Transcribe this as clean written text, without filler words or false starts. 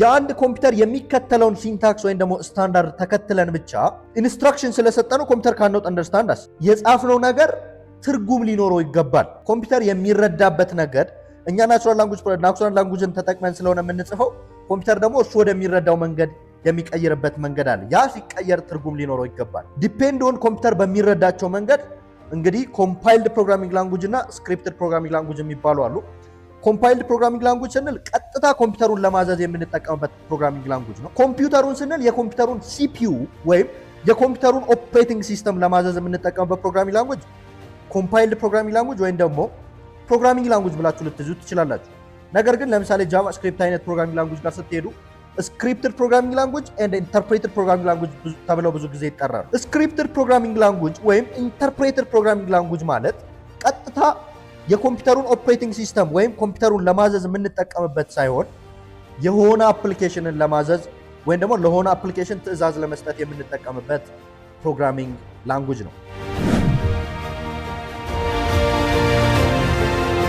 የአንድ ኮምፒውተር የሚከተለውን ሲንታክስ ወይም ደግሞ ስታንዳርድ ተከትለን ብቻ ኢንስትራክሽን ስለሰጠነው ኮምፒውተር ካኖት አንደርስታንድ አስ የጻፍነው ነገር ትርጉም ሊኖረው ይገባል። ኮምፒውተር የሚረዳበት ነገር እኛ ናቹራል ላንጉጅን ተጠቅመን ስለሆነ የምንጽፈው ኮምፒውተር ደግሞ እሱ ወደሚረዳው መንገድ የሚቀይርበት መንገድ አለ። ያ ሲቀየር ትርጉም ሊኖረው ይገባል። ዲፔንድ ኦን ኮምፒውተር በሚረዳቸው መንገድ እንግዲህ ኮምፓይልድ ፕሮግራሚንግ ላንጉጅ እና ስክሪፕትድ ፕሮግራሚንግ ላንጉጅ የሚባሉ አሉ። ኮምፓይልድ ፕሮግራሚንግ ላንጉጅ ስንል ቀጥታ ኮምፒውተሩን ለማዘዝ የምንጠቀምበት ፕሮግራሚንግ ላንጉጅ ነው። ኮምፒውተሩን ስንል የኮምፒውተሩን ሲፒዩ ወይም የኮምፒውተሩን ኦፕሬቲንግ ሲስተም ለማዘዝ የምንጠቀምበት ፕሮግራሚንግ ላንጉጅ ኮምፓይልድ ፕሮግራሚንግ ላንጉጅ ወይም ደግሞ ፕሮግራሚንግ ላንጉጅ ብላችሁ ልትይዙ ትችላላችሁ። ነገር ግን ለምሳሌ ጃቫስክሪፕት አይነት ፕሮግራሚንግ ላንጉጅ ጋር ስትሄዱ ስክሪፕትድ ፕሮግራሚንግ ላንጉጅ ኤንድ ኢንተርፕሬትድ ፕሮግራሚንግ ላንጉጅ ተብለው ብዙ ጊዜ ይጠራሉ። ስክሪፕትድ ፕሮግራሚንግ ላንጉጅ ወይም ኢንተርፕሬትድ ፕሮግራሚንግ ላንጉጅ ማለት ቀጥታ የኮምፒውተሩን ኦፕሬቲንግ ሲስተም ወይም ኮምፒውተሩን ለማዘዝ የምንጠቀምበት ሳይሆን የሆነ አፕሊኬሽንን ለማዘዝ ወይም ደግሞ ለሆነ አፕሊኬሽን ትዕዛዝ ለመስጠት የምንጠቀምበት ፕሮግራሚንግ ላንጉጅ ነው።